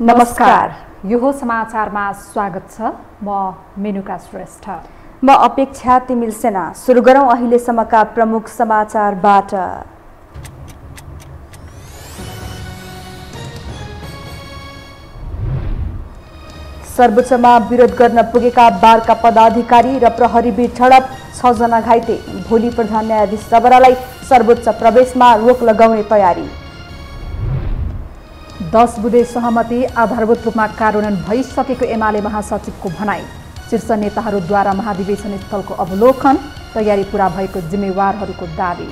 नमस्कार, यो समाचारमा स्वागत छ। म मेनुका श्रेष्ठ। म अपेक्षा तिमिल सेना। सुरु गरौँ अहिलेसम्मका प्रमुख समाचारबाट। सर्वोच्चमा विरोध गर्न पुगेका बारका पदाधिकारी र प्रहरीबीच झडप, 6 जना घाइते। भोलि प्रधान न्यायाधीश जबरालाई सर्वोच्च प्रवेशमा रोक लगाउने तयारी। 10 बुँदे सहमति आधारभूत रूपमा कार्यान्वयन भइसकेको एमाले महासचिवको भनाई। शीर्ष नेताहरूद्वारा महाधिवेशन स्थलको अवलोकन, तयारी पूरा भएको जिम्मेवारहरूको दावी।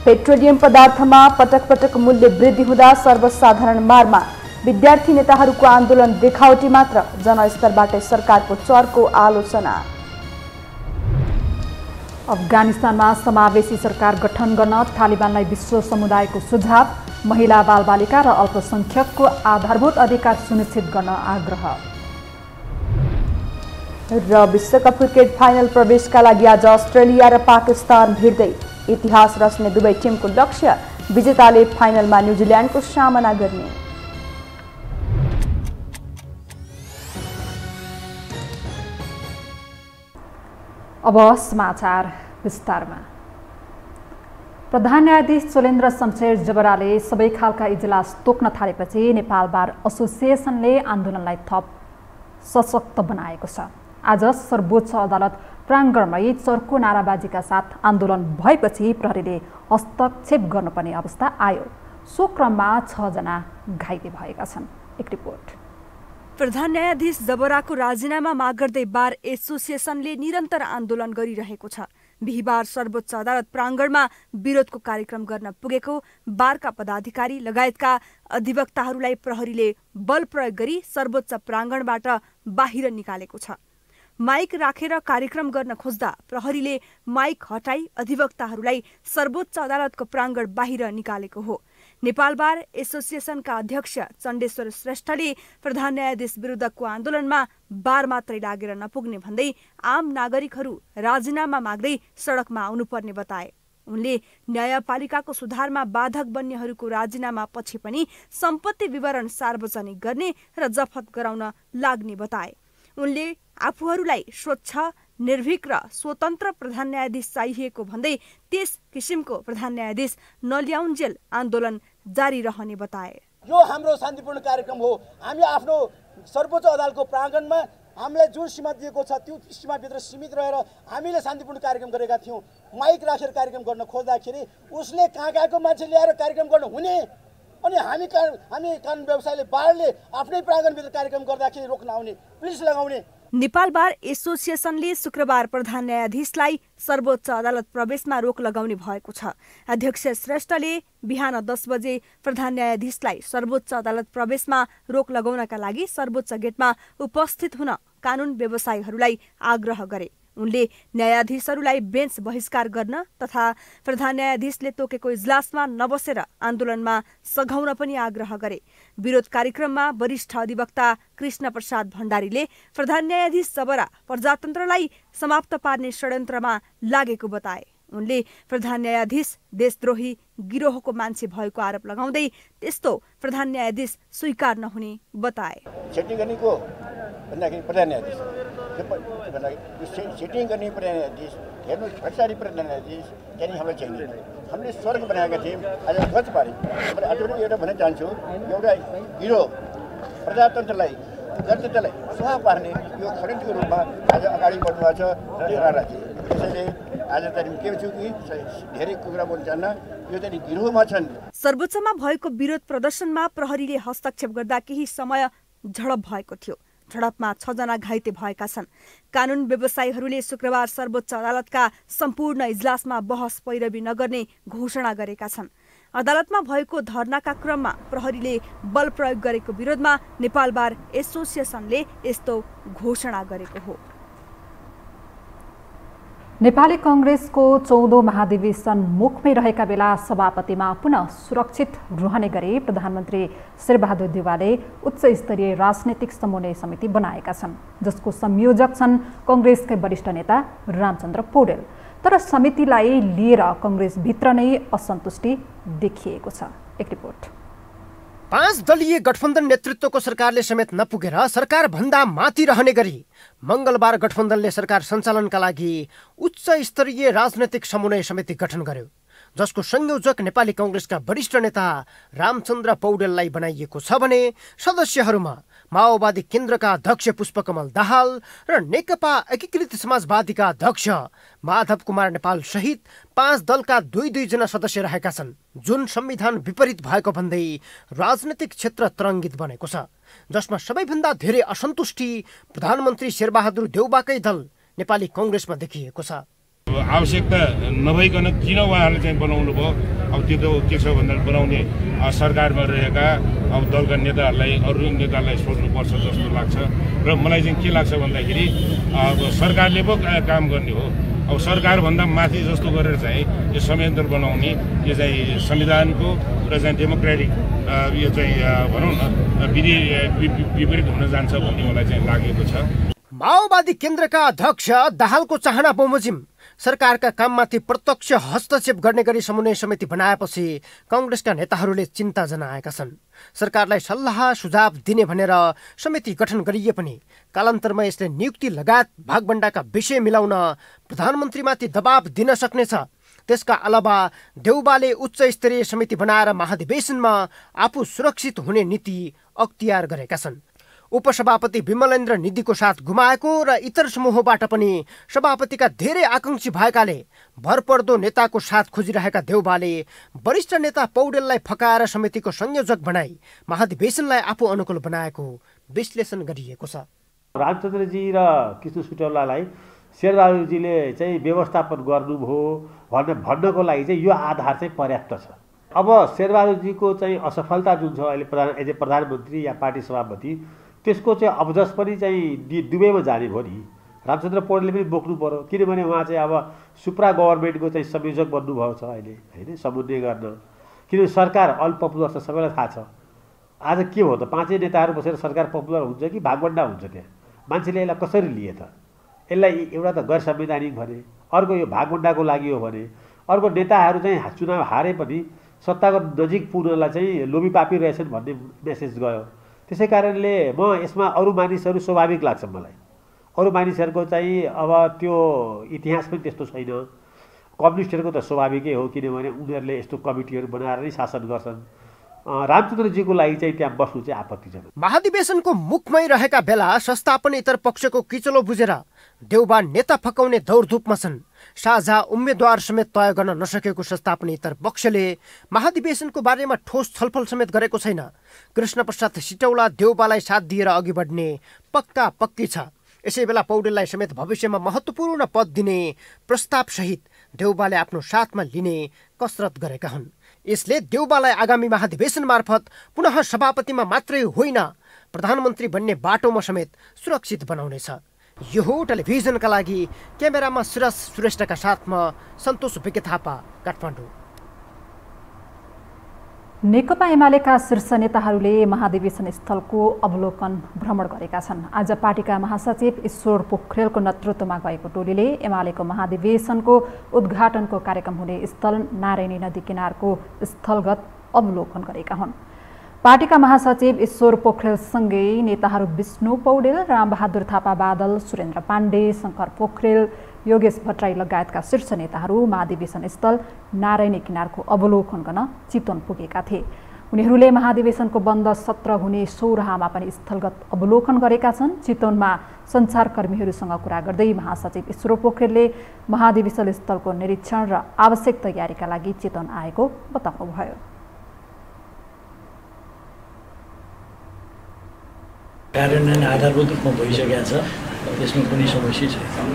पेट्रोलियम पदार्थमा पटक पटक मूल्य वृद्धि हुँदा सर्वसाधारण मारमा। विद्यार्थी नेताहरूको आन्दोलन देखावटी मात्र, जनस्तरबाटै सरकारको चरको आलोचना। अफगानिस्तानमा समावेशी सरकार गठन गर्न तालिबानलाई विश्व समुदायको सुझाव। महिला, बालबालिका र अल्पसंख्यकको आधारभूत अधिकार सुनिश्चित गर्न आग्रह। र विश्वकप क्रिकेट फाइनल प्रवेशका लागि आज अस्ट्रेलिया र पाकिस्तान भिड्दै। इतिहास रच्ने दुवै टिमको लक्ष्य, विजेताले फाइनलमा न्युजिल्यान्डको सामना गर्ने। अब समाचार विस्तारमा। प्रधान न्यायाधीश चोलेन्द्र शमशेर जबराले सबै खालका इजलास तोक्न थालेपछि नेपाल बार एसोसिएसनले आन्दोलनलाई थप सशक्त बनाएको छ। आज सर्वोच्च अदालत प्राङ्गणमै चर्को नाराबाजीका साथ आन्दोलन भएपछि प्रहरीले हस्तक्षेप गर्नुपर्ने अवस्था आयो। सो क्रममा 6 जना घाइते भएका छन्। एक रिपोर्ट। प्रधान न्यायाधीश जबराको राजीनामा माग गर्दै बार एसोसिएसनले निरन्तर आन्दोलन गरिरहेको छ। बिहिबार सर्वोच्च अदालत प्राङ्गणमा विरोधको कार्यक्रम गर्न पुगेको बारका पदाधिकारी लगायतका अधिवक्ताहरूलाई प्रहरीले बल प्रयोग गरी सर्वोच्च प्राङ्गणबाट बाहिर निकालेको छ। माइक राखेर कार्यक्रम गर्न खोज्दा प्रहरीले माइक हटाई अधिवक्ताहरूलाई सर्वोच्च अदालतको प्राङ्गण बाहिर निकालेको हो। नेपाल बार एसोसिएसनका अध्यक्ष चण्डेश्वर श्रेष्ठले प्रधान न्यायाधीश विरुद्धको आन्दोलनमा बार मात्रै लागेर नपुग्ने भन्दै आम नागरिकहरू राजीनामा माग्दै सडकमा आउनुपर्ने बताए। उनले न्यायपालिकाको सुधारमा बाधक बन्नेहरूको राजीनामा पछि पनि सम्पत्ति विवरण सार्वजनिक गर्ने र जफत गराउन लाग्ने बताए। उनले आफूहरूलाई स्वच्छ, निर्भीक र स्वतन्त्र प्रधान न्यायाधीश चाहिएको भन्दै त्यस किसिमको प्रधान न्यायाधीश नल्याउन्जेल आन्दोलन जारी रहने बताए। यो हाम्रो शान्तिपूर्ण कार्यक्रम हो। हामी आफ्नो सर्वोच्च अदालतको प्राङ्गणमा हामीलाई जुन सीमा दिएको छ त्यो सीमाभित्र सीमित रहेर हामीले शान्तिपूर्ण कार्यक्रम गरेका थियौँ। माइक राखेर कार्यक्रम गर्न खोज्दाखेरि उसले कहाँ मान्छे ल्याएर कार्यक्रम गर्न हुने, अनि हामी कानुन व्यवसायले बारले आफ्नै प्राङ्गणभित्र कार्यक्रम गर्दाखेरि रोक्न आउने, पुलिस लगाउने। नेपाल बार एसोसिएसनले शुक्रबार प्रधान न्यायाधीशलाई सर्वोच्च अदालत प्रवेशमा रोक लगाउने भएको छ। अध्यक्ष श्रेष्ठले बिहान 10 बजे प्रधान न्यायाधीशलाई सर्वोच्च अदालत प्रवेशमा रोक लगाउनका लागि सर्वोच्च गेटमा उपस्थित हुन कानुन व्यवसायीहरूलाई आग्रह गरे। उनले न्यायाधीशहरूलाई बेन्च बहिष्कार गर्न तथा प्रधान न्यायाधीशले तोकेको इजलासमा नबसेर आन्दोलनमा सघाउन पनि आग्रह गरे। विरोध कार्यक्रममा वरिष्ठ अधिवक्ता कृष्ण प्रसाद भण्डारीले प्रधान न्यायाधीश जबरा प्रजातन्त्रलाई समाप्त पार्ने षड्यन्त्रमा लागेको बताए। उनले प्रधान न्यायाधीश देशद्रोही गिरोहको मान्छे भएको आरोप लगाउँदै त्यस्तो प्रधान न्यायाधीश स्वीकार नहुने बताए। सिटिङ गर्ने प्रधान न्यायाधीश हेर्नु फसारी प्रधान न्यायाधीश त्यहाँदेखि हामीलाई चाहिने। हामीले स्वर्ग बनाएका थियौँ, आज ध्वज पारे। मैले एउटा भन्न चाहन्छु, एउटा गिरो प्रजातन्त्रलाई गणतन्त्रलाई सुहा पार्ने यो खड्गको रूपमा आज अगाडि बढ्नुभएको छ र हेरा राखे। त्यसैले आज चाहिँ के छु कि धेरै कुरा बोल्न चाहन्न, यो चाहिँ गिरोहमा छन्। सर्वोच्चमा भएको विरोध प्रदर्शनमा प्रहरीले हस्तक्षेप गर्दा केही समय झडप भएको थियो। झडपमा 6 जना घाइते भएका छन्। कानुन व्यवसायीहरूले शुक्रबार सर्वोच्च अदालतका सम्पूर्ण इजलासमा बहस पैरवी नगर्ने घोषणा गरेका छन्। अदालतमा भएको धरनाका क्रममा प्रहरीले बल प्रयोग गरेको विरोधमा नेपाल बार एसोसिएसनले यस्तो घोषणा गरेको हो। नेपाली कांग्रेसको 14औं महाधिवेशन मुखमै रहेका बेला सभापतिमा पुनः सुरक्षित रहने गरी प्रधानमन्त्री शेरबहादुर देउवाले उच्च स्तरीय राजनीतिक समन्वय समिति बनाएका छन्, जसको संयोजक छन् कांग्रेसकै वरिष्ठ नेता रामचन्द्र पौडेल। तर समितिलाई लिएर कांग्रेसभित्र नै असन्तुष्टि देखिएको छ। एक रिपोर्ट। पाँच दलीय गठबन्धन नेतृत्वको सरकारले समेत नपुगेर सरकार भन्दा माथि रहने गरी मंगलबार गठबन्धनले सरकार सञ्चालनका लागि उच्च स्तरीय राजनैतिक समन्वय समिति गठन गर्यो, जसको संयोजक नेपाली कांग्रेसका वरिष्ठ नेता रामचन्द्र पौडेललाई बनाइएको छ भने सदस्यहरूमा माओवादी केन्द्रका अध्यक्ष पुष्पकमल दाहाल र नेकपा एकीकृत समाजवादीका अध्यक्ष माधव कुमार नेपाल सहित 5 दलका 2-2 जना सदस्य रहेका छन्, जुन संविधान विपरीत भएको भन्दै राजनैतिक क्षेत्र तरङ्गित बनेको छ, जसमा सबैभन्दा धेरै असन्तुष्टि प्रधानमन्त्री शेरबहादुर देउबाकै दल नेपाली कांग्रेसमा देखिएको छ। आवश्यकता नभइकन किन उहाँहरूले चाहिँ बनाउनु भयो? अब त्यो त के छ भन्दा बनाउने सरकारमा रहेका अब दलका नेताहरूलाई अरू नेताहरूलाई सोध्नुपर्छ जस्तो लाग्छ। र मलाई चाहिँ के लाग्छ भन्दाखेरि अब सरकारले पो काम गर्ने हो। अब सरकारभन्दा माथि जस्तो गरेर चाहिँ यो संयन्त्र बनाउने यो चाहिँ संविधानको र चाहिँ डेमोक्रेटिक यो चाहिँ भनौँ न विपरीत हुन जान्छ भन्ने मलाई चाहिँ लागेको छ। माओवादी केन्द्रका अध्यक्ष दाहालको चाहना बमोजिम सरकारका काममाथि प्रत्यक्ष हस्तक्षेप गर्ने गरी समन्वय समिति बनाएपछि कांग्रेसका नेताहरूले चिन्ता जनाएका छन्। सरकारलाई सल्लाह सुझाव दिने भनेर समिति गठन गरिए पनि कालान्तरमा यसले नियुक्ति लगायत भागबण्डाका विषय मिलाउन प्रधानमन्त्रीमाथि दबाव दिन सक्नेछ। त्यसका अलावा देउबाले उच्च स्तरीय समिति बनाएर महाधिवेशनमा आफू सुरक्षित हुने नीति अख्तियार गरेका छन्। उपसभापति विमलेन्द्र निधिको साथ गुमाएको र इतर समूहबाट पनि सभापतिका धेरै आकांक्षी भएकाले भरपर्दो नेताको साथ खोजिरहेका देउबाले वरिष्ठ नेता पौडेललाई फकाएर समितिको संयोजक बनाई महाधिवेशनलाई आफू अनुकूल बनाएको विश्लेषण गरिएको छ। रामचन्द्रजी र कृष्ण सुटौलालाई शेरबहादुरजीले चाहिँ व्यवस्थापन गर्नुभयो भन्नको लागि चाहिँ यो आधार चाहिँ पर्याप्त छ। अब शेरबहादुरजीको चाहिँ असफलता जुन छ अहिले प्रधानमन्त्री या पार्टी सभापति, त्यसको चाहिँ अबजस पनि चाहिँ दुवैमा जाने भयो नि। रामचन्द्र पौडेलले पनि बोक्नु पर्यो, किनभने उहाँ चाहिँ अब सुप्रा गभर्मेन्टको चाहिँ संयोजक बन्नुभएको छ अहिले होइन, समन्वय गर्न। किनभने सरकार अनपपुलर छ, सबैलाई थाहा छ। आज के हो त, 5 नेताहरू बसेर सरकार पपुलर हुन्छ कि भागबण्डा हुन्छ? त्यहाँ मान्छेले यसलाई कसरी लिए त? यसलाई एउटा त गैर संवैधानिक भने, अर्को यो भागबण्डाको लागि हो भने, अर्को नेताहरू चाहिँ चुनाव हारे पनि सत्ताको नजिक पुग्नलाई चाहिँ लोभीपापी रहेछन् भन्ने मेसेज गयो। त्यसै कारणले म यसमा अरू मानिसहरू स्वाभाविक लाग्छ मलाई। अरू मानिसहरूको चाहिँ अब त्यो इतिहास पनि त्यस्तो छैन। कम्युनिस्टहरूको त स्वाभाविकै हो, किनभने उनीहरूले यस्तो कमिटीहरू बनाएर नै शासन गर्छन्। रामचन्द्रजीको लागि चाहिँ त्यहाँ बस्नु चाहिँ आपत्तिजनक। महाधिवेशनको मुखमै रहेका बेला संस्थापन इतर पक्षको किचलो बुझेर देउबा नेता फकाउने दौडधुपमा छन्। साझा उम्मेद्वार समेत तय गर्न नसकेको संस्थापन इतर पक्षले महाधिवेशनको बारेमा ठोस छलफल समेत गरेको छैन। कृष्ण प्रसाद सिटौला देउबालाई साथ दिएर अघि बढ्ने पक्की छ। यसै बेला पौडेललाई समेत भविष्यमा महत्त्वपूर्ण पद दिने प्रस्ताव सहित देउबाले आफ्नो साथमा लिने कसरत गरेका हुन्। यसले देउबालाई आगामी महाधिवेशन मार्फत पुनः सभापतिमा मात्रै होइन प्रधानमन्त्री बन्ने बाटोमा समेत सुरक्षित बनाउनेछ। यो हो टेलिभिजनका लागि क्यामेरामा सुरज श्रेष्ठका साथमा सन्तोष विके थापा, काठमाडौँ। नेकपा एमालेका शीर्ष नेताहरूले महाधिवेशन स्थलको अवलोकन भ्रमण गरेका छन्। आज पार्टीका महासचिव ईश्वर पोखरेलको नेतृत्वमा गएको टोलीले एमालेको महाधिवेशनको उद्घाटनको कार्यक्रम हुने स्थल नारायणी नदी किनारको स्थलगत अवलोकन गरेका हुन्। पार्टीका महासचिव ईश्वर पोखरेलसँगै नेताहरू विष्णु पौडेल, रामबहादुर थापा बादल, सुरेन्द्र पाण्डे, शङ्कर पोखरेल, योगेश भट्टराई लगायतका शीर्ष नेताहरू महाधिवेशन स्थल नारायणी किनारको अवलोकन गर्न चितवन पुगेका थिए। उनीहरूले महाधिवेशनको बन्द सत्र हुने सौराहामा पनि स्थलगत अवलोकन गरेका छन्। चितवनमा सञ्चारकर्मीहरूसँग कुरा गर्दै महासचिव ईश्वर पोखरेलले महाधिवेशन स्थलको निरीक्षण र आवश्यक तयारीका लागि चितवन आएको बताउनुभयो। कार्यान्वयन आधारभूत रूपमा भइसकेको छ, त्यसमा कुनै समस्या छैन,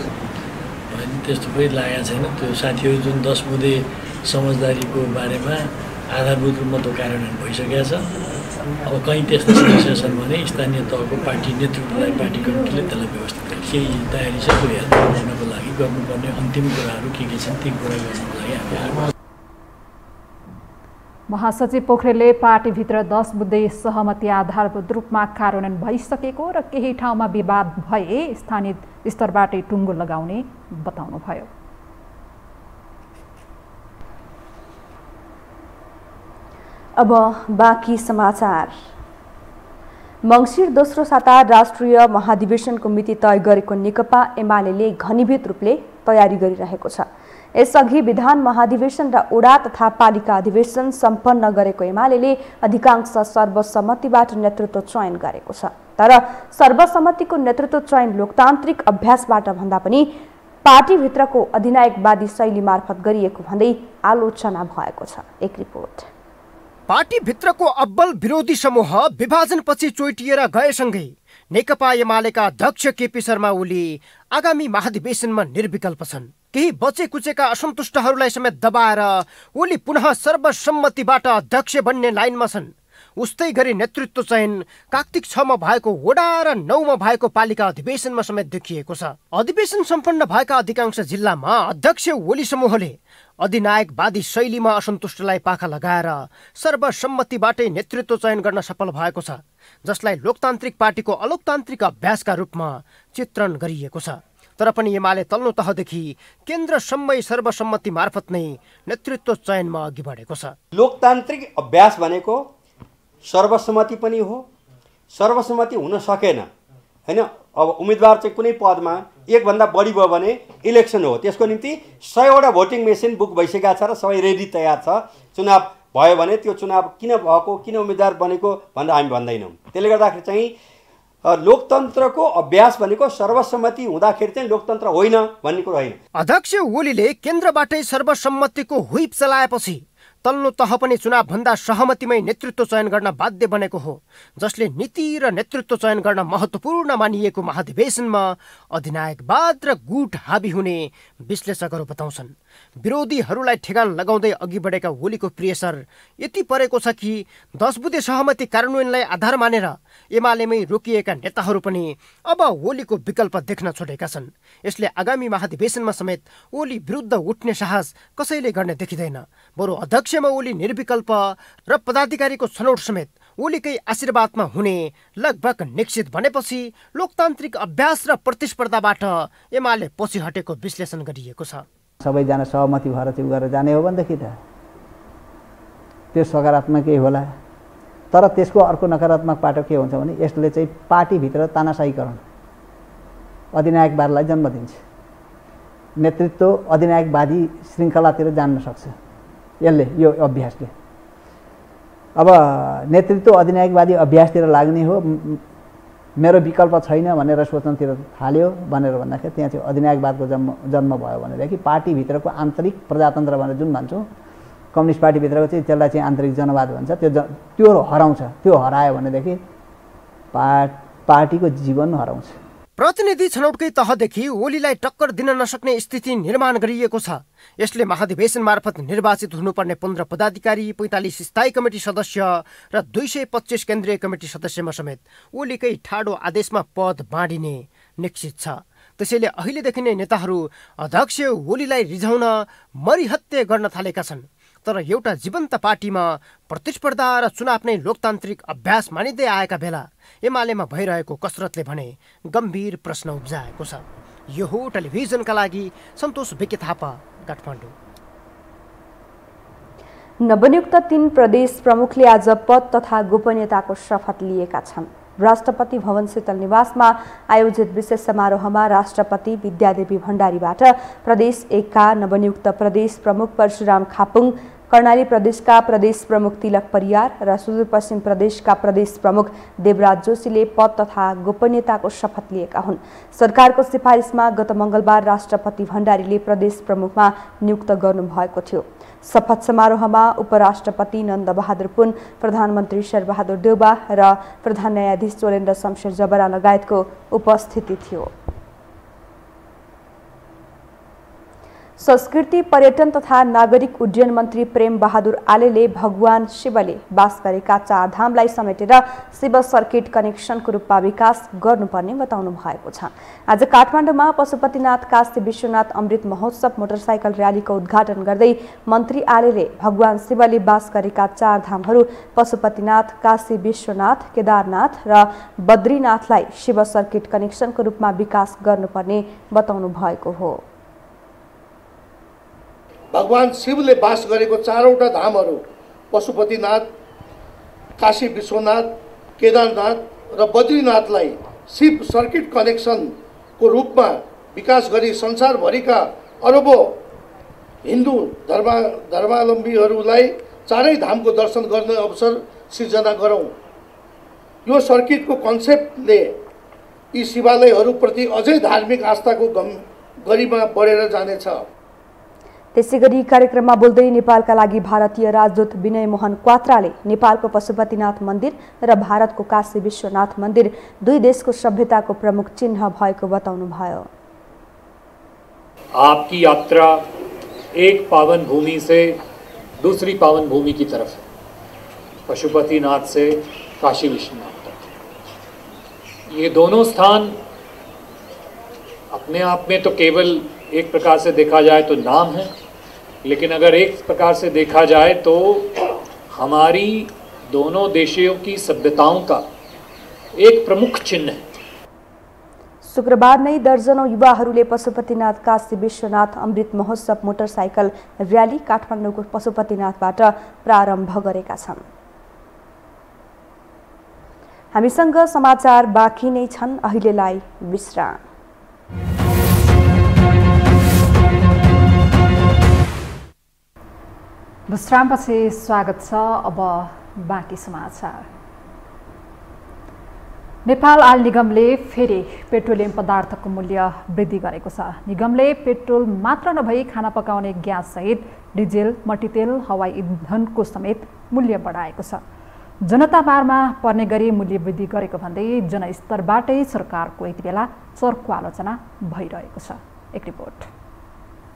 त्यस्तो पनि लागेको छैन। त्यो साथीहरू जुन 10 बुँदे समझदारीको बारेमा आधारभूत रूपमा त्यो कार्यान्वयन भइसकेको छ। अब कहीँ त्यस्तो समस्या छन् भने स्थानीय तहको पार्टी नेतृत्वलाई पार्टी कमिटीले त्यसलाई व्यवस्थित केही तयारी छ गर्नको लागि गर्नुपर्ने अन्तिम कुराहरू के छन् ती कुरा गर्नको लागि हामी महासचिव पोखरेलले पार्टीभित्र 10 बुँदे सहमति आधारभूत रूपमा कार्यान्वयन भइसकेको र केही ठाउँमा विवाद भए स्थानीय स्तरबाटै टुङ्गो लगाउने बताउनुभयो। अब बाँकी समाचार। मङ्सिर दोस्रो साता राष्ट्रिय महाधिवेशनको मिति तय गरेको नेकपा एमाले घनीभूत रूपले तयारी गरिरहेको छ। यसअघि विधान महाधिवेशन र ओडा तथा पालिका अधिवेशन सम्पन्न गरेको एमाले अधिकांश सर्वसम्मतिबाट नेतृत्व चयन गरेको छ। तर सर्वसम्मतिको नेतृत्व चयन लोकतान्त्रिक अभ्यासबाट भन्दा पनि पार्टीभित्रको अधिनायकवादी शैली मार्फत गरिएको भन्दै आलोचना भएको छ। एक रिपोर्ट। पार्टीभित्रको अब्बल विरोधी समूह विभाजनपछि चोइटिएर गएसँगै नेकपा एमालेका अध्यक्ष केपी शर्मा ओली आगामी महाधिवेशनमा निर्विकल्प छन्। केही बचेकुचेका असन्तुष्टहरूलाई समेत दबाएर ओली पुनः सर्वसम्मतिबाट अध्यक्ष बन्ने लाइनमा छन्। उस्तै गरी नेतृत्व चयन कार्तिक 6 मा भएको वडा र 9 मा भएको पालिका अधिवेशनमा समेत देखिएको छ। अधिवेशन सम्पन्न भएका अधिकांश जिल्लामा अध्यक्ष ओली समूहले अधिनायकवादी शैलीमा असन्तुष्टलाई पाखा लगाएर सर्वसम्मतिबाटै नेतृत्व चयन गर्न सफल भएको छ, जसलाई लोकतान्त्रिक पार्टीको अलोकतान्त्रिक अभ्यासका रूपमा चित्रण गरिएको छ। तर पनि एमाले तल्लो तहदेखि केन्द्रसम्मै सर्वसम्मति मार्फत नै नेतृत्व चयनमा अघि बढेको छ। लोकतान्त्रिक अभ्यास भनेको सर्वसम्मति पनि हो। सर्वसम्मति हुन सकेन हैन, अब उम्मेदवार चाहिँ कुनै पदमा एकभन्दा बढी भयो भने इलेक्सन हो। त्यसको निम्ति 100वटा भोटिङ मेसिन बुक भइसकेका छ र सबै रेडी तयार छ। चुनाव भयो भने त्यो चुनाव किन भएको, किन उम्मेदवार बनेको भन्दा हामी भन्दैनौँ। त्यसले गर्दाखेरि चाहिँ लोकतन्त्रको अभ्यास भनेको सर्वसम्मति हुँदाखेरि चाहिँ लोकतन्त्र होइन भन्ने कुरो होइन। अध्यक्ष ओलीले केन्द्रबाटै सर्वसम्मतिको व्हिप चलाएपछि तल्लो तह पनि चुनावभन्दा सहमतिमै नेतृत्व चयन गर्न बाध्य बनेको हो, जसले नीति र नेतृत्व चयन गर्न महत्त्वपूर्ण मानिएको महाधिवेशनमा अधिनायकवाद र गुट हाबी हुने विश्लेषकहरू बताउँछन्। विरोधीहरूलाई ठेगान लगाउँदै अघि बढेका ओलीको प्रेसर यति परेको छ कि 10 बुँदे सहमति कार्यान्वयनलाई आधार मानेर एमालेमै रोकिएका नेताहरू पनि अब ओलीको विकल्प देख्न छोडेका छन्। यसले आगामी महाधिवेशनमा समेत ओली विरुद्ध उठ्ने साहस कसैले गर्ने देखिँदैन। बरु अध्यक्षमा ओली निर्विकल्प र पदाधिकारीको छनौट समेत ओलीकै आशीर्वादमा हुने लगभग निश्चित भनेपछि लोकतान्त्रिक अभ्यास र प्रतिस्पर्धाबाट एमाले पछि हटेको विश्लेषण गरिएको छ। सबैजना सहमति भएर चाहिँ गरेर जाने हो भनेदेखि त त्यो सकारात्मकै होला। तर त्यसको अर्को नकारात्मक पाटो के हुन्छ भने यसले चाहिँ पार्टीभित्र तानाशाहीकरण, अधिनायकवादलाई जन्म दिन्छ। नेतृत्व अधिनायकवादी श्रृङ्खलातिर जान्न सक्छ यसले, यो अभ्यासले। अब नेतृत्व अधिनायकवादी अभ्यासतिर लाग्ने हो, मेरो विकल्प छैन भनेर सोच्नतिर थाल्यो भनेर भन्दाखेरि त्यहाँ चाहिँ अधिनायकवादको जन्म भयो भनेदेखि पार्टीभित्रको आन्तरिक प्रजातन्त्र भनेर जुन भन्छौँ, कम्युनिस्ट पार्टीभित्रको चाहिँ त्यसलाई चाहिँ आन्तरिक जनवाद भन्छ, त्यो हराउँछ। त्यो हरायो भनेदेखि पार्टीको जीवन हराउँछ। प्रतिनिधि छनौटकै तहदेखि ओलीलाई टक्कर दिन नसक्ने स्थिति निर्माण गरिएको छ। यसले महाधिवेशन मार्फत निर्वाचित हुनुपर्ने 15 पदाधिकारी, 45 स्थायी कमिटी सदस्य र 225 केन्द्रीय कमिटी सदस्यमा समेत ओलीकै ठाडो आदेशमा पद बाँडिने निश्चित छ। त्यसैले अहिलेदेखि नै नेताहरू अध्यक्ष ओलीलाई रिझाउन मरिहत्ते गर्न थालेका छन्। तर एउटा जीवन्त पार्टीमा प्रतिस्पर्धा र चुनाव नै लोकतान्त्रिक अभ्यास मानिँदै आएका बेला एमालेमा भइरहेको कसरतले भने गम्भीर प्रश्न उब्जाएको छ। यो हो टेलिभिजनका लागि सन्तोष विके थापा, काठमाडौँ। नवनियुक्त 3 प्रदेश प्रमुखले आज पद तथा गोपनीयताको शपथ लिएका छन्। राष्ट्रपति भवन शीतल निवासमा आयोजित विशेष समारोहमा राष्ट्रपति विद्यादेवी भण्डारीबाट प्रदेश 1 का नवनियुक्त प्रदेश प्रमुख परशुराम खापुङ, कर्णाली प्रदेशका प्रदेश प्रमुख तिलक परियार र सुदूरपश्चिम प्रदेशका प्रदेश प्रमुख देवराज जोशीले पद तथा गोपनीयताको शपथ लिएका हुन्। सरकारको सिफारिसमा गत मङ्गलबार राष्ट्रपति भण्डारीले प्रदेश प्रमुखमा नियुक्त गर्नुभएको थियो। शपथ समारोहमा उपराष्ट्रपति नन्दबहादुर पुन, प्रधानमन्त्री शेरबहादुर देउबा र प्रधान न्यायाधीश चोलेन्द्र शमशेर जबरा लगायतको उपस्थिति थियो। संस्कृति, पर्यटन तथा नागरिक उड्डयन मन्त्री प्रेम बहादुर आलेले भगवान शिवले बास गरेका 4 धामलाई समेटेर शिव सर्किट कनेक्सनको रूपमा विकास गर्नुपर्ने बताउनु भएको छ। आज काठमाडौँमा पशुपतिनाथ काशी विश्वनाथ अमृत महोत्सव मोटरसाइकल र्यालीको उद्घाटन गर्दै मन्त्री आलेले भगवान शिवले बास गरेका 4 धामहरू पशुपतिनाथ, काशी विश्वनाथ, केदारनाथ र बद्रीनाथलाई शिव सर्किट कनेक्सनको रूपमा विकास गर्नुपर्ने बताउनु भएको हो। भगवान शिवले बास गरेको 4वटा धामहरू पशुपतिनाथ, काशी विश्वनाथ, केदारनाथ र बद्रीनाथलाई शिव सर्किट कनेक्सनको रूपमा विकास गरी संसारभरिका अरबौं हिन्दू धर्मावलम्बीहरूलाई चारै धामको दर्शन गर्ने अवसर सिर्जना गरौँ। यो सर्किटको कन्सेप्टले यी शिवालयहरूप्रति अझै धार्मिक आस्थाको गरिमा बढेर जानेछ। त्यसैगरी कार्यक्रममा बोल्दै नेपालका लागि भारतीय राजदूत विनय मोहन क्वात्राले नेपालको पशुपतिनाथ मन्दिर र भारतको काशी विश्वनाथ मन्दिर दुई देशको सभ्यताको प्रमुख चिन्ह भएको बताउनुभयो। आपकी यात्रा एक पावन भूमि से दूसरी पावन भूमि की तरफ है, पशुपतिनाथ से काशी विश्वनाथ तक। ये दोनों स्थान अपने आप में तो केवल एक प्रकार से देखा जाए तो नाम है, लेकिन अगर एक प्रकार से देखा जाए तो हमारी दोनों देशों की सभ्यताओं का एक प्रमुख चिन्ह है। शुक्रबार नै दर्जनौं युवाहरूले पशुपतिनाथ काशी विश्वनाथ अमृत महोत्सव मोटरसाइकल र्याली काठमाडौँको पशुपतिनाथबाट प्रारम्भ गरेका छन्। हामीसँग समाचार बाँकी नै छन्, अहिलेलाई विश्राम। विश्रामपछि स्वागत छ। अब बाँकी समाचार। नेपाल आयल निगमले फेरि पेट्रोलियम पदार्थको मूल्य वृद्धि गरेको छ। निगमले पेट्रोल मात्र नभई खाना पकाउने ग्यास सहित डिजेल, मट्टीतेल, हवाई इन्धनको समेत मूल्य बढाएको छ। जनताबारमा पर्ने गरी मूल्य वृद्धि गरेको भन्दै जनस्तरबाटै सरकारको यति बेला चर्को आलोचना भइरहेको छ। एक रिपोर्ट।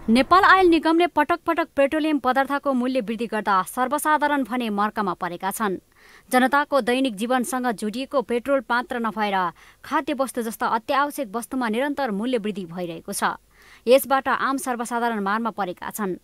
नेपाल आयल निगमले पटक पटक पेट्रोलियम पदार्थको मूल्य वृद्धि गर्दा सर्वसाधारण भने मर्कामा परेका छन्। जनताको दैनिक जीवनसँग जोडिएको पेट्रोल मात्र नभएर खाद्य वस्तु जस्ता अत्यावश्यक वस्तुमा निरन्तर मूल्य वृद्धि भइरहेको छ। यसबाट आम सर्वसाधारण मारमा परेका छन्।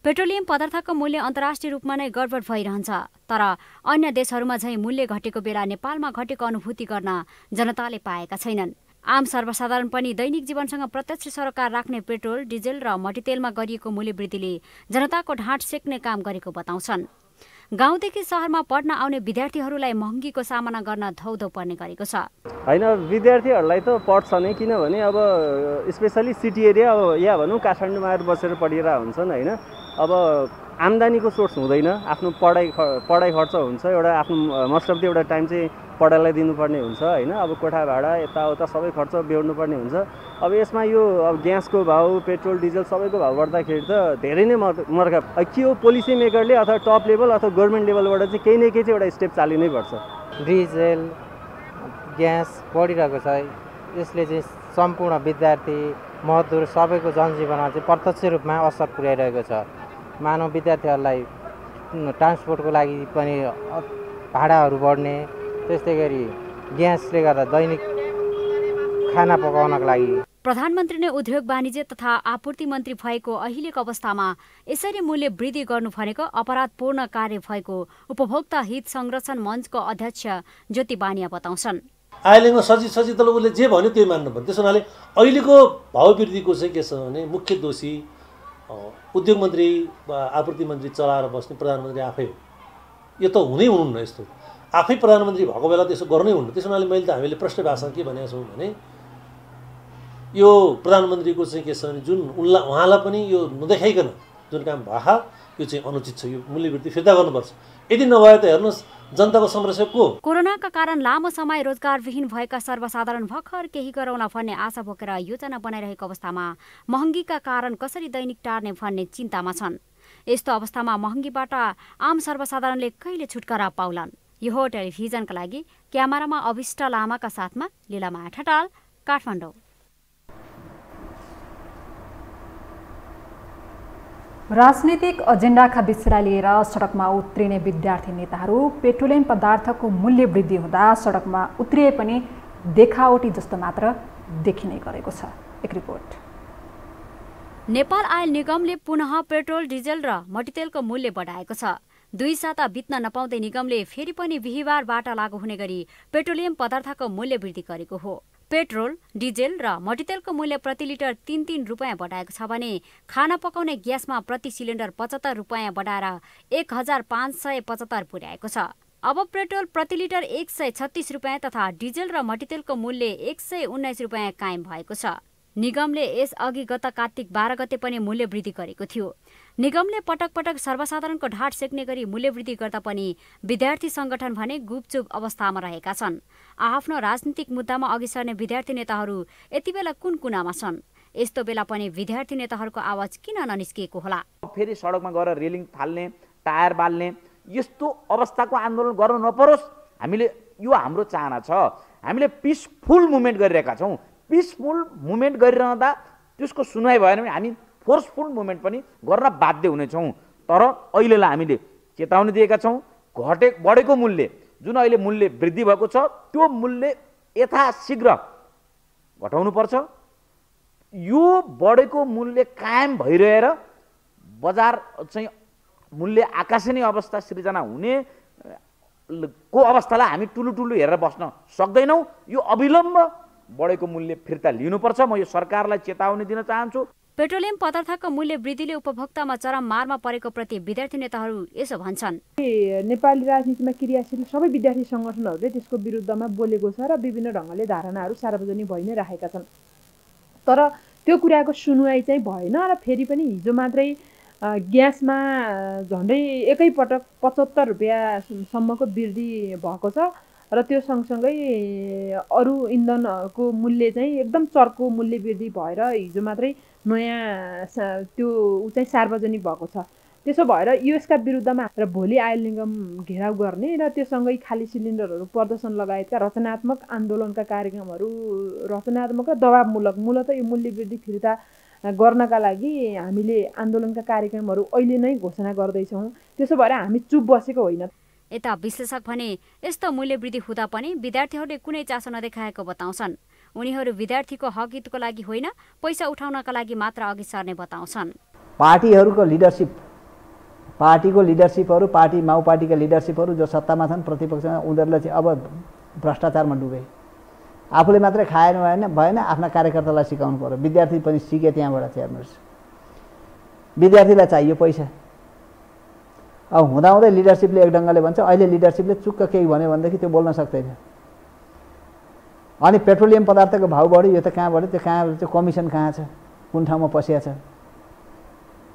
पेट्रोलियम पदार्थको मूल्य अन्तर्राष्ट्रिय रूपमा नै गडबड भइरहन्छ, तर अन्य देशहरूमा झैं मूल्य घटेको बेला नेपालमा घटेको अनुभूति गर्न जनताले पाएका छैनन्। आम सर्वसाधारण पनि दैनिक जीवनसँग प्रत्यक्ष सरोकार राख्ने पेट्रोल, डिजेल र मट्टीतेलमा गरिएको मूल्य वृद्धिले जनताको ढाँट सेक्ने काम गरेको बताउँछन्। गाउँदेखि शहरमा पढ्न आउने विद्यार्थीहरूलाई महँगीको सामना गर्न धौधौ पर्ने गरेको छ। हैन, विद्यार्थीहरूलाई त पर्छ नै, किनभने अब स्पेसली सिटी एरिया, अब या भनौँ काठमाडौँमा आएर बसेर पढिरहेका हुन्छन् होइन। अब आम्दानीको सोर्स हुँदैन, आफ्नो पढाइ खर्च हुन्छ, एउटा आफ्नो मोस्ट अफ द एउटा टाइम चाहिँ पढाइलाई दिनुपर्ने हुन्छ होइन। अब कोठा भाडा यताउता सबै खर्च बेहोर्नुपर्ने हुन्छ। अब यसमा यो अब ग्यासको भाउ, पेट्रोल, डिजेल सबैको भाउ बढ्दाखेरि त धेरै नै मर्का के हो, पोलिसी मेकरले अथवा टप लेभल अथवा गभर्मेन्ट लेभलबाट चाहिँ केही न केही चाहिँ एउटा स्टेप चालिनै पर्छ। डिजेल, ग्यास बढिरहेको छ, यसले चाहिँ सम्पूर्ण विद्यार्थी, मजदुर सबैको जनजीवनमा चाहिँ प्रत्यक्ष रूपमा असर पुर्याइरहेको छ। मानव विद्यार्थीहरूलाई ट्रान्सपोर्टको लागि पनि भाडाहरू बढ्ने, त्यस्तै गरी ग्यासले गर्दा दैनिक खाना पकाउनको लागि। प्रधानमन्त्रीले उद्योग वाणिज्य तथा आपूर्ति मन्त्री भएको अहिलेको अवस्थामा यसरी मूल्य वृद्धि गर्नु भनेको अपराधपूर्ण कार्य भएको उपभोक्ता हित संरक्षण मञ्चको अध्यक्ष ज्योति बानिया बताउँछन्। आइलेमा सजिलो उसले जे भन्यो त्यही मान्नु पर्यो। त्यसो हुनाले अहिलेको भाव वृद्धिको चाहिँ के छ भने मुख्य दोषी उद्योग मन्त्री वा आपूर्ति मन्त्री चलाएर बस्ने प्रधानमन्त्री आफै हो। यो त हुनुहुन्न। यस्तो आफै प्रधानमन्त्री भएको बेला त्यसो गर्नै हुन्न। त्यसो हुनाले मैले त हामीले प्रश्न भाषामा के भनेको छौँ भने यो प्रधानमन्त्रीको चाहिँ के छ भने जुन उहाँलाई पनि यो नदेखाइकन जुन काम भयो यो चाहिँ अनुचित छ। यो मूल्य वृद्धि फिर्ता गर्नुपर्छ। यदि नभए त हेर्नुहोस् जनताको समस्या को? कोरोनाका कारण लामो समय रोजगारविहीन भएका सर्वसाधारण भर्खर केही गरौँला भन्ने आशा बोकेर योजना बनाइरहेको अवस्थामा महँगीका कारण कसरी दैनिक टार्ने भन्ने चिन्तामा छन्। यस्तो अवस्थामा महँगीबाट आम सर्वसाधारणले कहिले छुटकारा पाउलान्? यो हो टेलिभिजनका लागि क्यामेरामा अभिष्ट लामाका साथमा लीलामाया ठटाल, काठमाडौँ। राजनीतिक एजेन्डाका विषयलाई लिएर सडकमा उत्रिने विद्यार्थी नेताहरू पेट्रोलियम पदार्थको मूल्य वृद्धि हुँदा सडकमा उत्रिए पनि देखावटी जस्तो मात्र देखिने गरेको छ। एक रिपोर्ट। नेपाल आयल निगमले पुनः पेट्रोल, डिजेल र मट्टीतेलको मूल्य बढाएको छ। 2 साता बित्न नपाउँदै निगमले फेरि पनि बिहिबारबाट लागू हुने गरी पेट्रोलियम पदार्थको मूल्य वृद्धि गरेको हो। पेट्रोल, डिजेल र मट्टीतेलको मूल्य प्रति लिटर 3-3 रुपियाँ बढाएको छ भने खाना पकाउने ग्यासमा प्रति सिलिन्डर 75 रुपियाँ बढाएर 1575 पुर्याएको छ। अब पेट्रोल प्रति लिटर 136 रुपियाँ तथा डिजेल र मट्टीतेलको मूल्य 119 रुपियाँ कायम भएको छ। निगमले यसअघि गत कार्तिक 12 गते पनि मूल्य वृद्धि गरेको थियो। निगमले पटक पटक सर्वसाधारणको ढाड सेक्ने गरी मूल्य वृद्धि गर्दा पनि विद्यार्थी संगठन भने गुपचुप अवस्थामा रहेका छन्। आफ्नो राजनीतिक मुद्दामा अघि सर्ने विद्यार्थी नेताहरू यति बेला कुन कुनामा छन्? यस्तो बेला पनि विद्यार्थी नेताहरूको आवाज किन ननिस्किएको होला? फेरि सडकमा गएर रेलिङ फाल्ने, टायर बाल्ने यस्तो अवस्थाको आन्दोलन गर्न नपरोस्। हामीले यो हाम्रो चाहना छ। हामीले पिसफुल मुभमेन्ट गरिरहेका छौँ। पिसफुल मुभमेन्ट गरिरहँदा त्यसको सुनवाई भएन भने हामी फोर्सफुल मुभमेन्ट पनि गर्न बाध्य हुनेछौँ। तर अहिलेलाई हामीले चेतावनी दिएका छौँ। बढेको मूल्य जुन अहिले मूल्य वृद्धि भएको छ त्यो मूल्य यथाशीघ्र घटाउनुपर्छ। यो बढेको मूल्य कायम भइरहेर बजार चाहिँ मूल्य आकाशनी अवस्था सृजना हुने को अवस्थालाई हामी टुलु हेरेर बस्न सक्दैनौँ। यो अविलम्ब बढेको मूल्य फिर्ता लिनुपर्छ। म यो सरकारलाई चेतावनी दिन चाहन्छु। पेट्रोलियम पदार्थको मूल्य वृद्धिले उपभोक्तामा चरम मारमा परेको प्रति विद्यार्थी नेताहरू यसो भन्छन्। नेपाली राजनीतिमा क्रियाशील सबै विद्यार्थी संगठनहरूले त्यसको विरुद्धमा बोलेको छ र विभिन्न ढङ्गले धारणाहरू सार्वजनिक भइ नै राखेका छन्। तर त्यो कुराको सुनवाई चाहिँ भएन र फेरि पनि हिजो मात्रै ग्यासमा झन्डै एकैपटक 75 रुपियाँसम्मको वृद्धि भएको छ र त्यो सँगसँगै अरू इन्धनको मूल्य चाहिँ एकदम चर्को मूल्य वृद्धि भएर हिजो मात्रै नयाँ त्यो चाहिँ सार्वजनिक भएको छ। त्यसो भएर यसका विरुद्धमा र भोलि आयल निगम घेराउ गर्ने र त्योसँगै खाली सिलिन्डरहरू प्रदर्शन लगायतका रचनात्मक आन्दोलनका कार्यक्रमहरू रचनात्मक र दबावमूलक मूलतः यो मूल्य वृद्धि फिर्ता गर्नका लागि हामीले आन्दोलनका कार्यक्रमहरू अहिले नै घोषणा गर्दैछौँ। त्यसो भएर हामी चुप बसेको होइन। यता विश्लेषक भने यस्तो मूल्य वृद्धि हुँदा पनि विद्यार्थीहरूले कुनै चासो नदेखाएको बताउँछन्। उनीहरू विद्यार्थीको हक हितको लागि होइन पैसा उठाउनका लागि मात्र अघि सर्ने बताउँछन्। पार्टीहरूको लिडरसिप पार्टीको लिडरसिपहरू पार्टी माओवादीका लिडरसिपहरू जो सत्तामा छन् प्रतिपक्षमा उनीहरूले चाहिँ अब भ्रष्टाचारमा डुबे। आफूले मात्रै खाएन भएन आफ्ना कार्यकर्तालाई सिकाउनु पर्यो। विद्यार्थी पनि सिके त्यहाँबाट चाहिँ हेर्नुहोस् विद्यार्थीलाई चाहियो पैसा। अब हुँदाहुँदै लिडरसिपले एक ढङ्गले भन्छ। अहिले लिडरसिपले चुक्क केही भन्यो भनेदेखि त्यो बोल्न सक्दैन। अनि पेट्रोलियम पदार्थको भाउ बढ्यो यो त कहाँ बढ्यो? त्यो कहाँ त्यो कमिसन कहाँ छ? कुन ठाउँमा पसिया छ?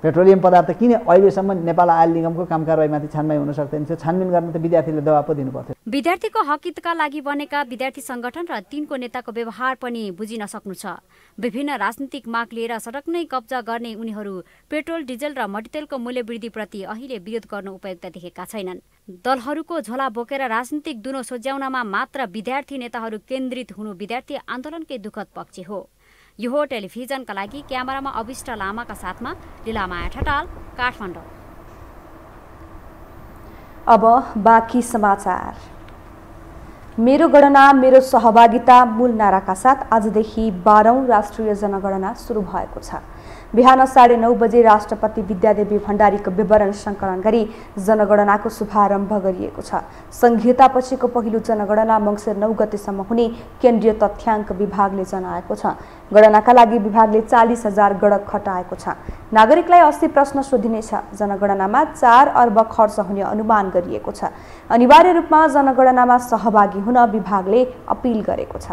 पेट्रोलियम पदार्थ किन अहिलेसम्म नेपाल आयल निगमको काम कारबाहीमाथि छानबिन हुन सक्दैन? त्यो छानबिन गर्न त विद्यार्थीले दबाब पो दिनुपर्थ्यो। विद्यार्थीको हक हितका लागि बनेका विद्यार्थी संगठन र तिनको नेताको व्यवहार पनि बुझिन सक्नु छ। विभिन्न राजनीतिक माग लिएर सडक नै कब्जा गर्ने उनीहरू पेट्रोल डिजेल र मट्टीतेलको मूल्य वृद्धिप्रति अहिले विरोध गर्नु उपयुक्त देखेका छैनन्। दलहरूको झोला बोकेर राजनीतिक दुनो सोझ्याउनमा मात्र विद्यार्थी नेताहरू केन्द्रित हुनु विद्यार्थी आन्दोलनकै दुःखद पक्ष हो। यो हो टेलिभिजनका लागि क्यामेरामा अविष्ट लामाका साथमा लीलामाया ठटाल, काठमाडौँ। अब बाँकी समाचार। मेरो गणना मेरो सहभागिता मूल नाराका साथ आजदेखि 12औं राष्ट्रिय जनगणना सुरु भएको छ। बिहान 9:30 बजे राष्ट्रपति विद्यादेवी भण्डारीको विवरण सङ्कलन गरी जनगणनाको शुभारम्भ गरिएको छ। संहितापछिको पहिलो जनगणना मङ्सिर 9 गतेसम्म हुने केन्द्रीय तथ्याङ्क विभागले जनाएको छ। गणनाका लागि विभागले 40,000 गणक खटाएको छ। नागरिकलाई 80 प्रश्न सोधिनेछ। जनगणनामा 4 अर्ब खर्च हुने अनुमान गरिएको छ। अनिवार्य रूपमा जनगणनामा सहभागी हुन विभागले अपिल गरेको छ।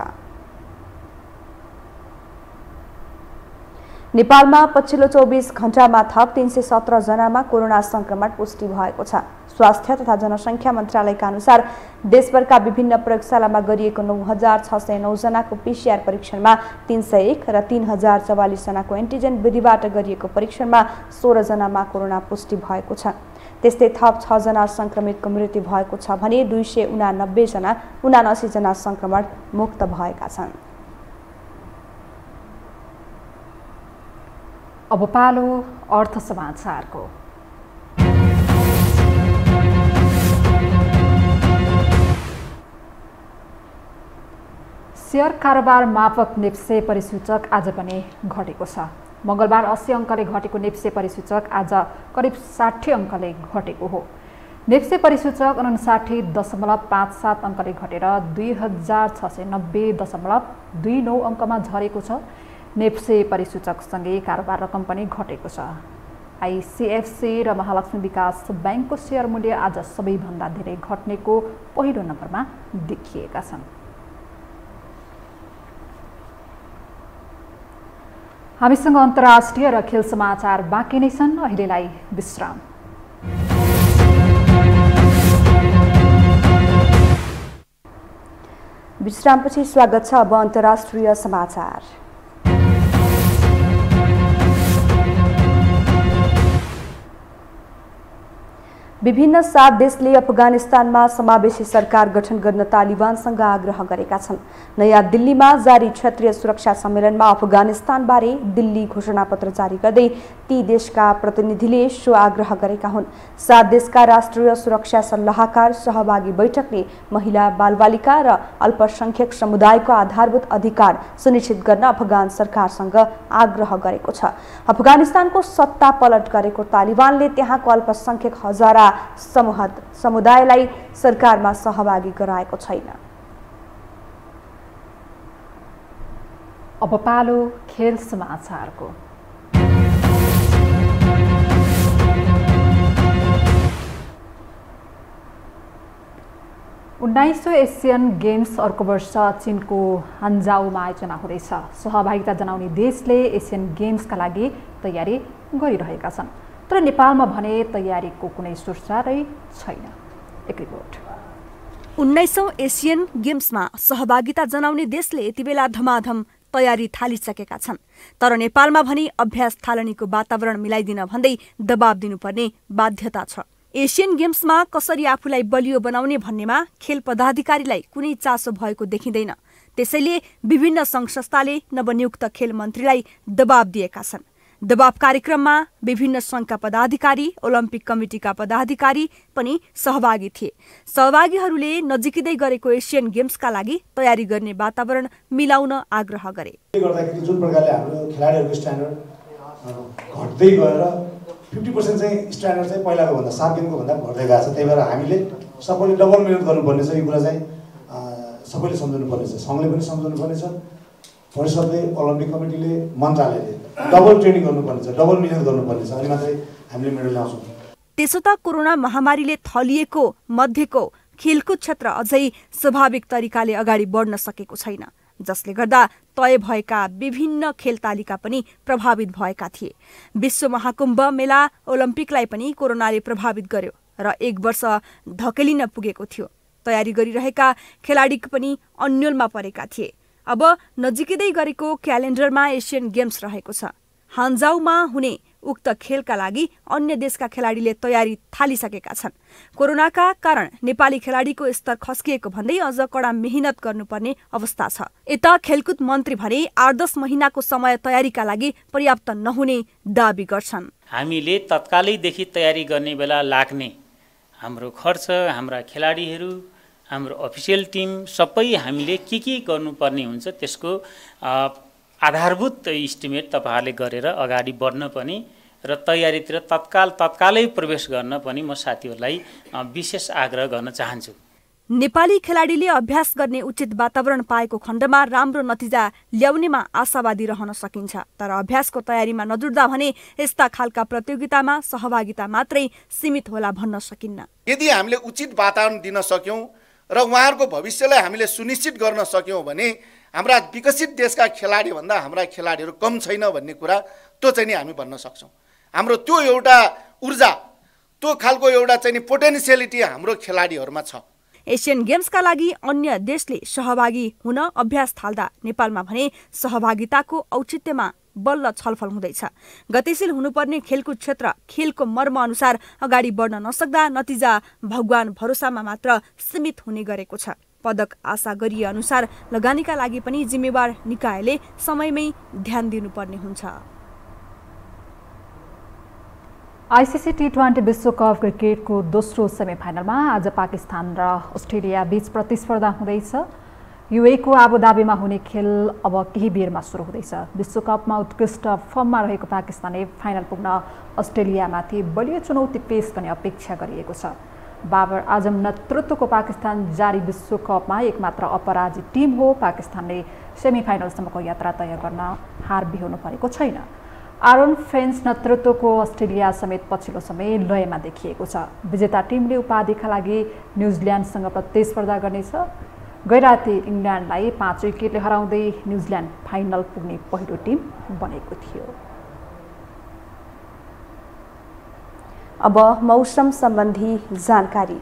नेपालमा पछिल्लो 24 घण्टामा थप 317 जनामा कोरोना संक्रमण पुष्टि भएको छ। स्वास्थ्य तथा जनसङ्ख्या मन्त्रालयका अनुसार देशभरका विभिन्न प्रयोगशालामा गरिएको 9,609 जनाको PCR परीक्षणमा 301 र 3,044 जनाको एन्टिजेन विधिबाट गरिएको परीक्षणमा 16 जनामा कोरोना पुष्टि भएको छ। त्यस्तै थप 6 जना संक्रमितको मृत्यु भएको छ भने 279 जना संक्रमण मुक्त भएका छन्। अब पालो अर्थ समाचारको। शेयर कारोबार मापक नेप्से परिसूचक आज पनि घटेको छ। मङ्गलबार 80 अङ्कले घटेको नेप्से परिसूचक आज करिब 60 अङ्कले घटेको हो। नेप्से परिसूचक 59.57 अङ्कले घटेर 2690.29 अङ्कमा झरेको छ। नेप्से परिसूचकसँगै कारोबार रकम पनि घटेको छ। आइसिएफसी र महालक्ष्मी विकास ब्याङ्कको सेयर मूल्य आज सबैभन्दा धेरै घट्नेको पहिलो नम्बरमा देखिएका छन्। हामीसँग अन्तर्राष्ट्रिय र खेल समाचार बाँकी नै छन्। अहिलेलाई विश्राम। विश्रामपछि स्वागत छ। अब अन्तर्राष्ट्रिय समाचार। विभिन्न 7 देशले अफगानिस्तानमा समावेशी सरकार गठन गर्न तालिबानसँग आग्रह गरेका छन्। नयाँ दिल्लीमा जारी क्षेत्रीय सुरक्षा सम्मेलनमा अफगानिस्तानबारे दिल्ली घोषणापत्र जारी गर्दै ती देशका प्रतिनिधिले सो आग्रह गरेका हुन्। 7 देशका राष्ट्रिय सुरक्षा सल्लाहकार सहभागी बैठकले महिला, बालबालिका र अल्पसंख्यक समुदायको आधारभूत अधिकार सुनिश्चित गर्न अफगान सरकारसँग आग्रह गरेको छ। अफगानिस्तानको सत्ता पलट गरेको तालिबानले त्यहाँको अल्पसंख्यक हजारा समुदायलाई सरकारमा सहभागी गराएको छैन। अब पालो खेल समाचारको। उन्नाइसौँ एसियन गेम्स अर्को वर्ष चीनको हान्जाऊमा आयोजना हुँदैछ। सहभागिता जनाउने देशले एसियन गेम्सका लागि तयारी गरिरहेका छन्, तर नेपालमा भने तयारीको कुनै सूचना छैन। एक रिपोर्ट। 19औं एसियन गेम्समा सहभागिता जनाउने देशले यति बेला धमाधम तयारी थालिसकेका छन्, तर नेपालमा भने अभ्यास थालनीको वातावरण मिलाइदिन भन्दै दबाब दिनुपर्ने बाध्यता छ। एसियन गेम्समा कसरी आफूलाई बलियो बनाउने भन्नेमा खेल पदाधिकारीलाई कुनै चासो भएको देखिँदैन। त्यसैले विभिन्न सङ्घ संस्थाले नवनियुक्त खेल मन्त्रीलाई दबाब दिएका छन्। दबाब कार्यक्रममा विभिन्न सङ्घका पदाधिकारी, ओलम्पिक कमिटिका पदाधिकारी पनि सहभागी थिए। सहभागीहरूले नजिकै गरेको एसियन गेम्सका लागि तयारी गर्ने वातावरण मिलाउन आग्रह गरे। जुन प्रकारले हाम्रो खेलाडीहरूको स्ट्यान्डर्ड घट्दै गएर 50% चाहिँ स्ट्यान्डर्ड चाहिँ पहिलाको भन्दा 7 गेमको भन्दा घट्दै गएको छ। त्यही भएर हामीले सबैले डबल मिहिनेत गर्नुपर्ने छ। यो कुरा चाहिँ सबैले सम्झनु पर्ने छ, सङ्घले पनि सम्झनु पर्ने छ, परिषदले, ओलम्पिक कमिटीले, मन्त्रालयले डबल ट्रेनिङ गर्नुपर्ने छ, डबल मिहिनेत गर्नुपर्ने छ, अनि मात्रै हामीले मेडल ल्याउँछौँ। त्यसो त कोरोना महामारीले थलिएको मध्येको खेलकुद क्षेत्र अझै स्वाभाविक तरिकाले अगाडि बढ्न सकेको छैन, जसले गर्दा तय भएका विभिन्न खेल तालिका पनि प्रभावित भएका थिए। विश्व महाकुम्भ मेला ओलम्पिकलाई पनि कोरोनाले प्रभावित गर्यो र 1 वर्ष धकेलिन पुगेको थियो। तयारी गरिरहेका खेलाडी पनि अन्योलमा परेका थिए। अब नजिकै गरेको क्यालेन्डरमा एसियन गेम्स रहेको छ। हान्जाऊमा हुने उक्त खेलका लागि अन्य देशका खेलाडीले तयारी थालिसकेका छन्। कोरोनाका कारण नेपाली खेलाडीको स्तर खस्किएको भन्दै अझ कडा मेहनत गर्नुपर्ने अवस्था छ। यता खेलकुद मन्त्री भने 8-10 महिनाको समय तयारीका लागि पर्याप्त नहुने दाबी गर्छन्। हामीले तत्कालैदेखि तयारी गर्ने बेला लाग्ने हाम्रो खर्च, हाम्रा खेलाडीहरू, हाम्रो अफिसियल टिम सबै हामीले के गर्नुपर्ने हुन्छ त्यसको आधारभूत इस्टिमेट तपाईहरुले गरेर अगाडि बढ्न पनि र तयारीतिर तत्कालै प्रवेश गर्न पनि म साथीहरूलाई विशेष आग्रह गर्न चाहन्छु। नेपाली खेलाडीले अभ्यास गर्ने उचित वातावरण पाएको खण्डमा राम्रो नतिजा ल्याउनेमा आशावादी रहन सकिन्छ, तर अभ्यासको तयारीमा नजुट्दा भने यस्ता खालका प्रतियोगितामा सहभागिता मात्रै सीमित होला भन्न सकिन्न। यदि हामीले उचित वातावरण दिन सक्यौं र उहाँहरूको भविष्यलाई हामीले सुनिश्चित गर्न सक्यौं भने हाम्रा विकसित देशका खेलाडी भन्दा हाम्रा खेलाडीहरू कम छैन भन्ने कुरा त्यो चाहिँ नि हामी भन्न सक्छौं। हाम्रो त्यो एउटा ऊर्जा, त्यो खालको एउटा चाहिँ नि पोटेन्शियलिटी हाम्रो खेलाडीहरुमा छ। एसियन गेम्सका लागि अन्य देशले सहभागी हुन अभ्यास थाल्दा नेपालमा भने सहभागिताको औचित्यमा बल्ल छलफल हुँदैछ। गतिशील हुनुपर्ने खेलकुद क्षेत्र खेलको मर्म अनुसार अगाडि बढ्न नसक्दा नतिजा भगवान भरोसामा मात्र सीमित हुने गरेको छ। पदक आशा गरिए अनुसार लगानीका लागि पनि जिम्मेवार निकायले समयमै ध्यान दिनुपर्ने हुन्छ। आइसिसी टी20 विश्वकप क्रिकेटको दोस्रो सेमिफाइनलमा आज पाकिस्तान र अस्ट्रेलिया बीच प्रतिस्पर्धा हुँदैछ। युएको आबुधाबीमा हुने खेल अब केही बेरमा सुरु हुँदैछ। विश्वकपमा उत्कृष्ट फर्ममा रहेको पाकिस्तानले फाइनल पुग्न अस्ट्रेलियामाथि बलियो चुनौती पेश गर्ने अपेक्षा गरिएको छ। बाबर आजम नेतृत्वको पाकिस्तान जारी विश्वकपमा एकमात्र अपराजित टिम हो। पाकिस्तानले सेमिफाइनलसम्मको यात्रा तय गर्न हार बिहोर्नु परेको छैन। आरोन फेन्स नेतृत्वको अस्ट्रेलिया समेत पछिल्लो समय लयमा देखिएको छ। विजेता टिमले उपाधिका लागि न्युजिल्यान्डसँग प्रतिस्पर्धा गर्नेछ। गैराती इङ्ल्यान्डलाई 5 विकेटले हराउँदै न्युजिल्यान्ड फाइनल पुग्ने पहिलो टिम बनेको थियो। अब मौसम सम्बन्धी जानकारी।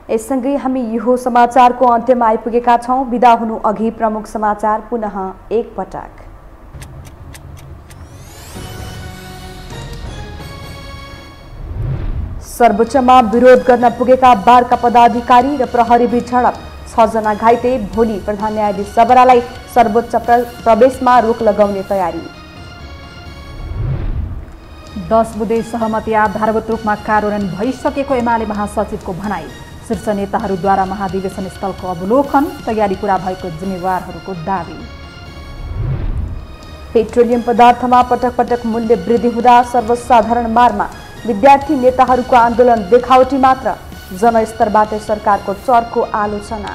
यससँगै हामी यो समाचारको अन्त्यमा आइपुगेका छौं। बिदा हुनु अघि प्रमुख समाचार पुनः एकपटक। सर्वोच्चमा विरोध गर्न पुगेका बारका पदाधिकारी र प्रहरीबीच झडप, 6 जना घाइते। भोलि प्रधान न्यायाधीश जबरालाई सर्वोच्च प्रवेशमा रोक लगाउने तयारी। 10 बुँदे सहमति आधारभूत रूपमा कार्यान्वयन भइसकेको एमाले महासचिवको भनाई। शीर्ष नेताहरूद्वारा महाधिवेशन स्थलको अवलोकन, तयारी पूरा भएको जिम्मेवारहरूको दावी। पेट्रोलियम पदार्थमा पटक पटक मूल्य वृद्धि हुँदा सर्वसाधारण मारमा, विद्यार्थी नेताहरूको आन्दोलन देखावटी मात्र, जनस्तरबाट सरकारको चर्को आलोचना।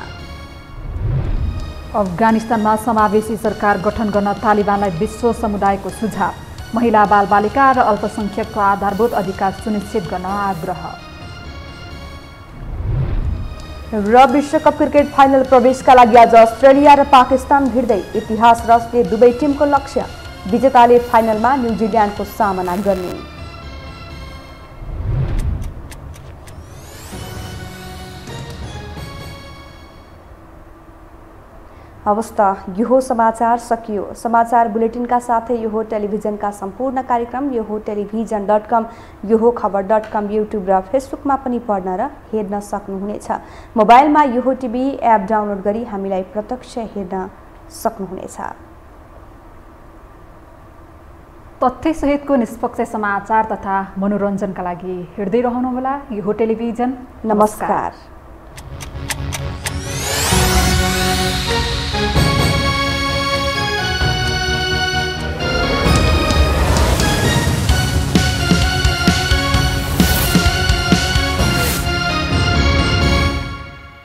अफगानिस्तानमा समावेशी सरकार गठन गर्न तालिबानलाई विश्व समुदायको सुझाव, महिला बालबालिका र अल्पसंख्यकको आधारभूत अधिकार सुनिश्चित गर्न आग्रह। र विश्वकप क्रिकेट फाइनल प्रवेशका लागि आज अस्ट्रेलिया र पाकिस्तान भिड्दै। इतिहास रच्ने दुवै टिमको लक्ष्य, विजेताले फाइनलमा न्युजिल्यान्डको सामना गर्ने। अवस्था यो समाचार सकियो। समाचार बुलेटिनका साथै यो टेलिभिजनका सम्पूर्ण कार्यक्रम यो टेलिभिजन.com, यो खबर.com, युट्युब र फेसबुकमा पनि पढ्न र हेर्न सक्नुहुनेछ। मोबाइलमा यो टिभी एप डाउनलोड गरी हामीलाई प्रत्यक्ष हेर्न सक्नुहुनेछ। तथ्यसहितको निष्पक्ष समाचार तथा मनोरञ्जनका लागि हेर्दै रहनुहोला यो टेलिभिजन। नमस्कार।